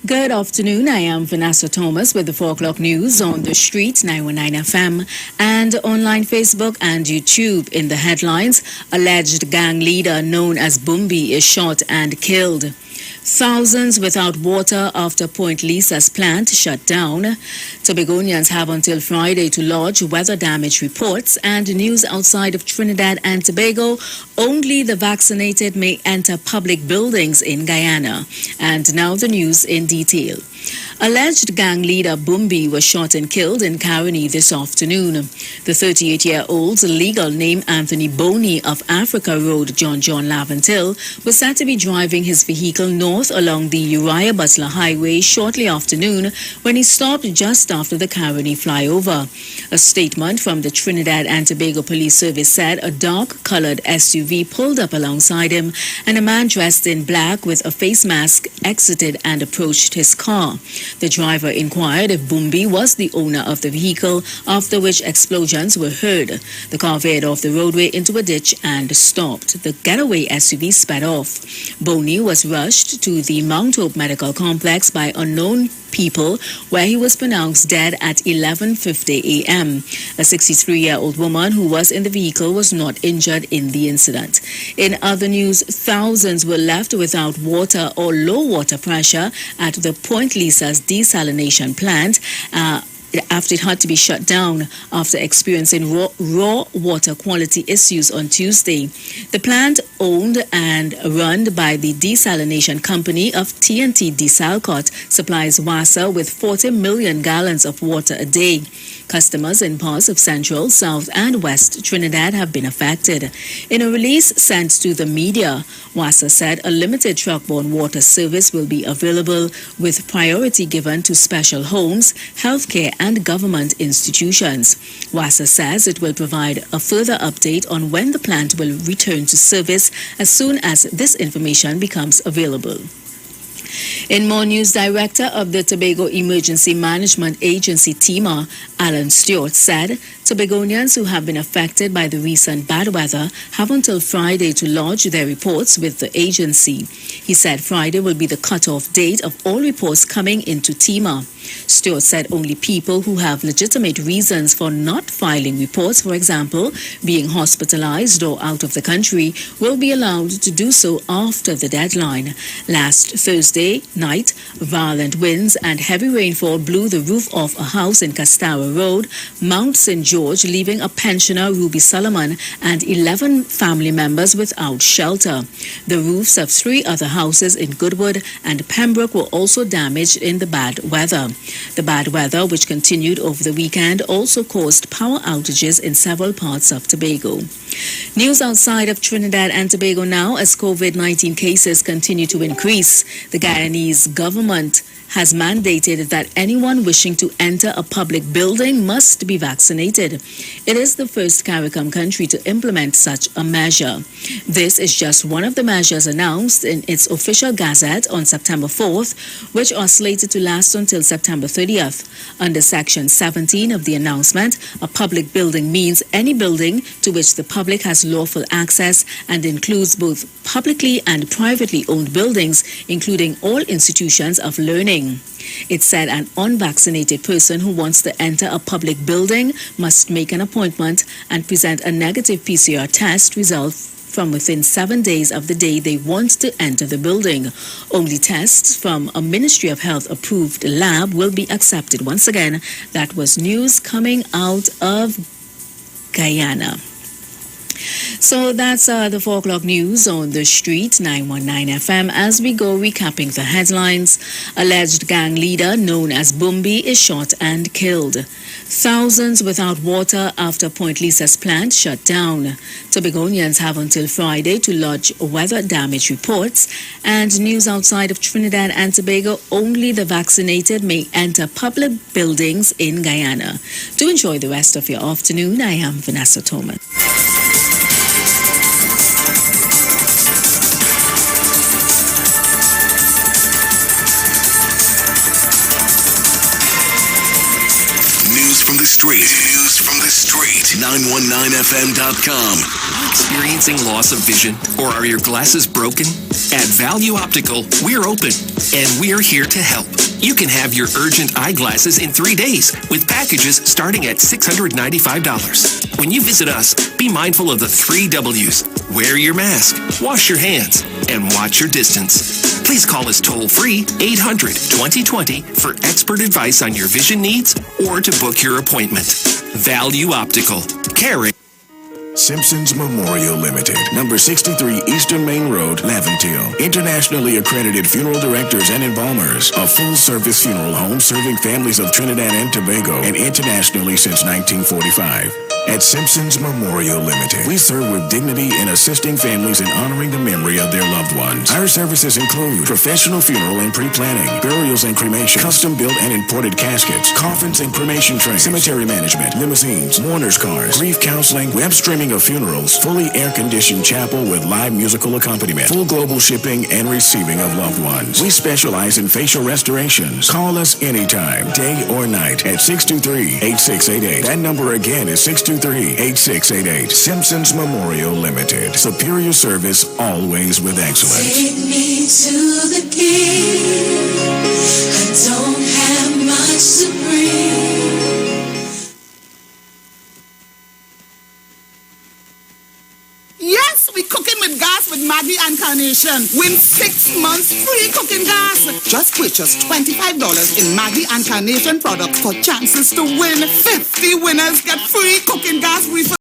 Good afternoon. I am Vanessa Thomas with the 4 o'clock news on the street, 919 FM, and online Facebook and YouTube. In the headlines, alleged gang leader known as Bumbi is shot and killed. Thousands without water after Point Lisa's plant shut down. Tobagonians have until Friday to lodge weather damage reports, and news outside of Trinidad and Tobago. Only the vaccinated may enter public buildings in Guyana. And now the news in detail. Alleged gang leader Bumbi was shot and killed in Caroni this afternoon. The 38-year-old's legal name Anthony Boney of Africa Road, John Laventil, was said to be driving his vehicle north along the Uriah Butler Highway shortly after noon when he stopped just after the Caroni flyover. A statement from the Trinidad and Tobago Police Service said a dark-colored SUV pulled up alongside him and a man dressed in black with a face mask exited and approached his car. The driver inquired if Bumbi was the owner of the vehicle, after which explosions were heard. The car veered off the roadway into a ditch and stopped. The getaway SUV sped off. Boney was rushed to the Mount Hope Medical Complex by unknown people, where he was pronounced dead at 11:50 a.m. A 63-year-old woman who was in the vehicle was not injured in the incident. In other news, thousands were left without water or low water pressure at the Point Lisa's desalination plant after it had to be shut down after experiencing raw water quality issues on Tuesday. The plant, owned and run by the desalination company of TNT Desalcott, supplies WASA with 40 million gallons of water a day. Customers in parts of Central, South and West Trinidad have been affected. In a release sent to the media, WASA said a limited truck-borne water service will be available with priority given to special homes, healthcare and government institutions. WASA says it will provide a further update on when the plant will return to service as soon as this information becomes available. In more news, Director of the Tobago Emergency Management Agency, TEMA, Alan Stewart, said Tobagonians who have been affected by the recent bad weather have until Friday to lodge their reports with the agency. He said Friday will be the cutoff date of all reports coming into TEMA. Stewart said only people who have legitimate reasons for not filing reports, for example, being hospitalized or out of the country, will be allowed to do so after the deadline. Last Thursday night, violent winds and heavy rainfall blew the roof off a house in Castawa Road, Mount St. George, leaving a pensioner, Ruby Solomon, and 11 family members without shelter. The roofs of 3 other houses in Goodwood and Pembroke were also damaged in the bad weather. The bad weather, which continued over the weekend, also caused power outages in several parts of Tobago. News outside of Trinidad and Tobago now, as COVID-19 cases continue to increase. The Guyanese government has mandated that anyone wishing to enter a public building must be vaccinated. It is the first CARICOM country to implement such a measure. This is just one of the measures announced in its official gazette on September 4th, which are slated to last until September 30th. Under Section 17 of the announcement, a public building means any building to which the public has lawful access and includes both publicly and privately owned buildings, including all institutions of learning. It said an unvaccinated person who wants to enter a public building must make an appointment and present a negative PCR test result from within 7 days of the day they want to enter the building. Only tests from a Ministry of Health approved lab will be accepted. Once again, that was news coming out of Guyana. So that's the 4 o'clock news on the street, 919 FM. As we go recapping the headlines, alleged gang leader known as Bumbi is shot and killed. Thousands without water after Point Lisa's plant shut down. Tobagonians have until Friday to lodge weather damage reports. And news outside of Trinidad and Tobago, only the vaccinated may enter public buildings in Guyana. Do enjoy the rest of your afternoon. I am Vanessa Thomas. From the street. News from the street. 919fm.com. Experiencing loss of vision? Or are your glasses broken? At Value Optical, we're open and we're here to help. You can have your urgent eyeglasses in 3 days with packages starting at $695. When you visit us, be mindful of the 3 W's. Wear your mask, wash your hands, and watch your distance. Please call us toll-free 800-2020 for expert advice on your vision needs or to book your appointment. Value Optical. Caring. Simpsons Memorial Limited, number 63 Eastern Main Road, Laventille. Internationally accredited funeral directors and embalmers. A full-service funeral home serving families of Trinidad and Tobago and internationally since 1945. At Simpsons Memorial Limited, we serve with dignity in assisting families in honoring the memory of their loved ones. Our services include professional funeral and pre-planning, burials and cremation, custom-built and imported caskets, coffins and cremation trays, cemetery management, limousines, mourners cars, grief counseling, web streaming of funerals, fully air-conditioned chapel with live musical accompaniment, full global shipping and receiving of loved ones. We specialize in facial restorations. Call us anytime, day or night, at 623-8688. That number again is 623-8688. Simpsons Memorial Limited. Superior service, always with excellence. Take me to the king. I don't have much to bring. Yes, we cooking with gas with Maggie and Carnation. Win 6 months free cooking gas. Just purchase $25 in Maggie and Carnation products for chances to win. 50 winners get free cooking gas refund.